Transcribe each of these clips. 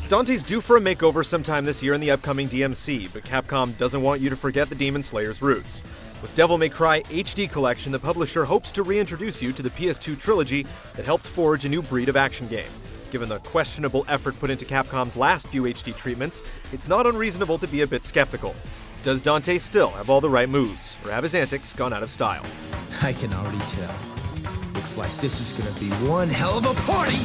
Dante's due for a makeover sometime this year in the upcoming DMC, but Capcom doesn't want you to forget the Demon Slayer's roots. With Devil May Cry HD Collection, the publisher hopes to reintroduce you to the PS2 trilogy that helped forge a new breed of action game. Given the questionable effort put into Capcom's last few HD treatments, it's not unreasonable to be a bit skeptical. Does Dante still have all the right moves, or have his antics gone out of style? I can already tell. Looks like this is gonna be one hell of a party!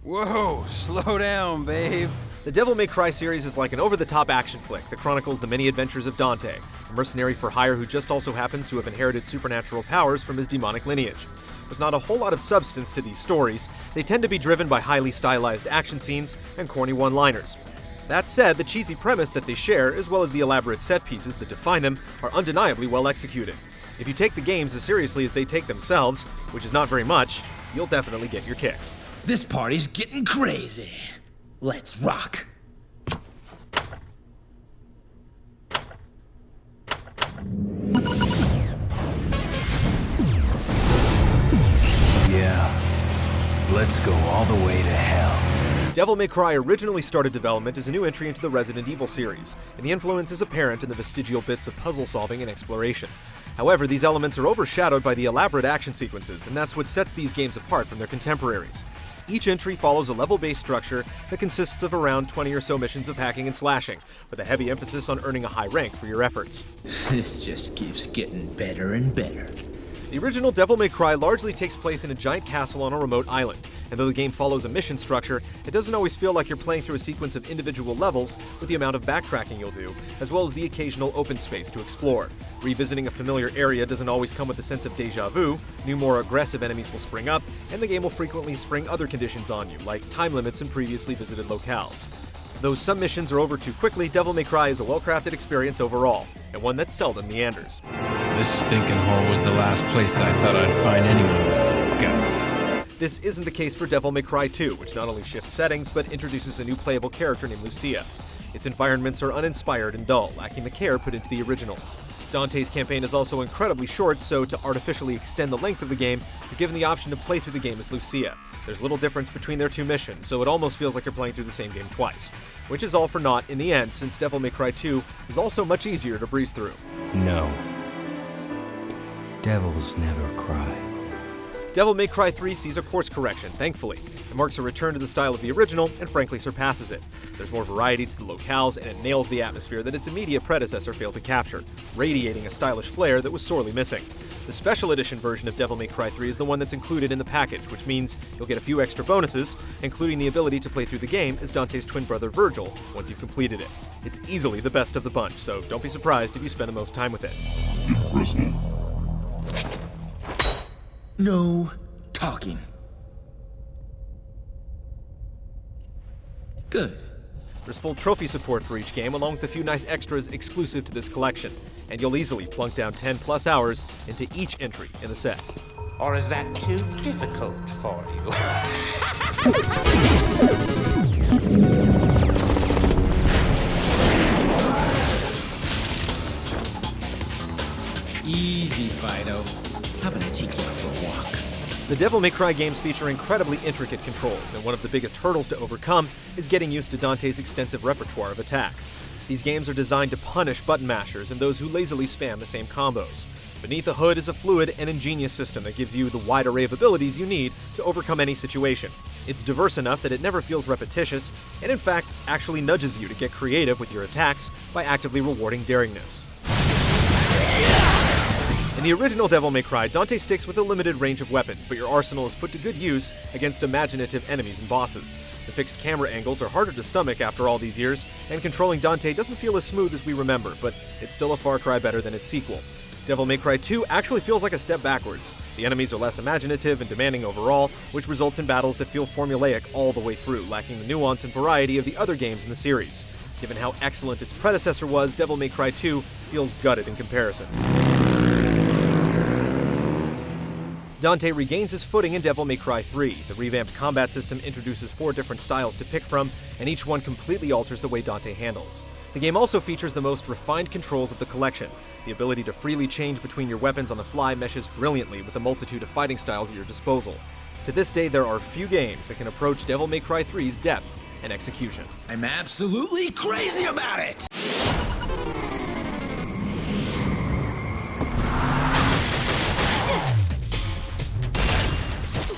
Whoa, slow down, babe. The Devil May Cry series is like an over-the-top action flick that chronicles the many adventures of Dante, a mercenary for hire who just also happens to have inherited supernatural powers from his demonic lineage. There's not a whole lot of substance to these stories. They tend to be driven by highly stylized action scenes and corny one-liners. That said, the cheesy premise that they share, as well as the elaborate set pieces that define them, are undeniably well executed. If you take the games as seriously as they take themselves, which is not very much, you'll definitely get your kicks. This party's getting crazy. Let's rock. Yeah, let's go all the way to hell. Devil May Cry originally started development as a new entry into the Resident Evil series, and the influence is apparent in the vestigial bits of puzzle solving and exploration. However, these elements are overshadowed by the elaborate action sequences, and that's what sets these games apart from their contemporaries. Each entry follows a level-based structure that consists of around 20 or so missions of hacking and slashing, with a heavy emphasis on earning a high rank for your efforts. This just keeps getting better and better. The original Devil May Cry largely takes place in a giant castle on a remote island, and though the game follows a mission structure, it doesn't always feel like you're playing through a sequence of individual levels with the amount of backtracking you'll do, as well as the occasional open space to explore. Revisiting a familiar area doesn't always come with a sense of déjà vu. New, more aggressive enemies will spring up, and the game will frequently spring other conditions on you, like time limits in previously visited locales. Though some missions are over too quickly, Devil May Cry is a well-crafted experience overall, and one that seldom meanders. This stinking hole was the last place I thought I'd find anyone with some guts. This isn't the case for Devil May Cry 2, which not only shifts settings, but introduces a new playable character named Lucia. Its environments are uninspired and dull, lacking the care put into the originals. Dante's campaign is also incredibly short, so to artificially extend the length of the game, you're given the option to play through the game as Lucia. There's little difference between their two missions, so it almost feels like you're playing through the same game twice. Which is all for naught in the end, since Devil May Cry 2 is also much easier to breeze through. No. Devils never cry. Devil May Cry 3 sees a course correction, thankfully. It marks a return to the style of the original, and frankly surpasses it. There's more variety to the locales, and it nails the atmosphere that its immediate predecessor failed to capture, radiating a stylish flair that was sorely missing. The special edition version of Devil May Cry 3 is the one that's included in the package, which means you'll get a few extra bonuses, including the ability to play through the game as Dante's twin brother Virgil, once you've completed it. It's easily the best of the bunch, so don't be surprised if you spend the most time with it. No talking. Good. There's full trophy support for each game, along with a few nice extras exclusive to this collection, and you'll easily plunk down 10+ hours into each entry in the set. Or is that too difficult for you? Easy, Fido. How about I take you out for a walk? The Devil May Cry games feature incredibly intricate controls, and one of the biggest hurdles to overcome is getting used to Dante's extensive repertoire of attacks. These games are designed to punish button mashers and those who lazily spam the same combos. Beneath the hood is a fluid and ingenious system that gives you the wide array of abilities you need to overcome any situation. It's diverse enough that it never feels repetitious, and in fact, actually nudges you to get creative with your attacks by actively rewarding daringness. In the original Devil May Cry, Dante sticks with a limited range of weapons, but your arsenal is put to good use against imaginative enemies and bosses. The fixed camera angles are harder to stomach after all these years, and controlling Dante doesn't feel as smooth as we remember, but it's still a far cry better than its sequel. Devil May Cry 2 actually feels like a step backwards. The enemies are less imaginative and demanding overall, which results in battles that feel formulaic all the way through, lacking the nuance and variety of the other games in the series. Given how excellent its predecessor was, Devil May Cry 2 feels gutted in comparison. Dante regains his footing in Devil May Cry 3. The revamped combat system introduces 4 different styles to pick from, and each one completely alters the way Dante handles. The game also features the most refined controls of the collection. The ability to freely change between your weapons on the fly meshes brilliantly with the multitude of fighting styles at your disposal. To this day, there are few games that can approach Devil May Cry 3's depth and execution. I'm absolutely crazy about it!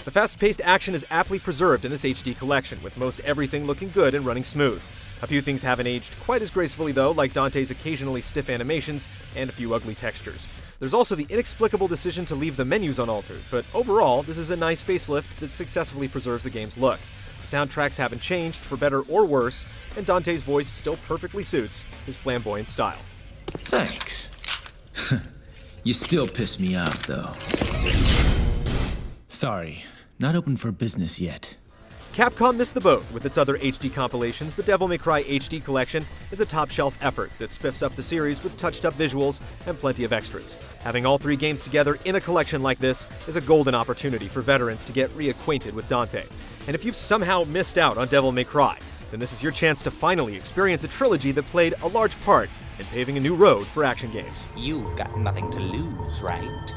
The fast-paced action is aptly preserved in this HD collection, with most everything looking good and running smooth. A few things haven't aged quite as gracefully though, like Dante's occasionally stiff animations and a few ugly textures. There's also the inexplicable decision to leave the menus unaltered, but overall, this is a nice facelift that successfully preserves the game's look. The soundtracks haven't changed, for better or worse, and Dante's voice still perfectly suits his flamboyant style. Thanks. You still piss me off, though. Sorry, not open for business yet. Capcom missed the boat with its other HD compilations, but Devil May Cry HD Collection is a top-shelf effort that spiffs up the series with touched-up visuals and plenty of extras. Having all 3 games together in a collection like this is a golden opportunity for veterans to get reacquainted with Dante. And if you've somehow missed out on Devil May Cry, then this is your chance to finally experience a trilogy that played a large part in paving a new road for action games. You've got nothing to lose, right?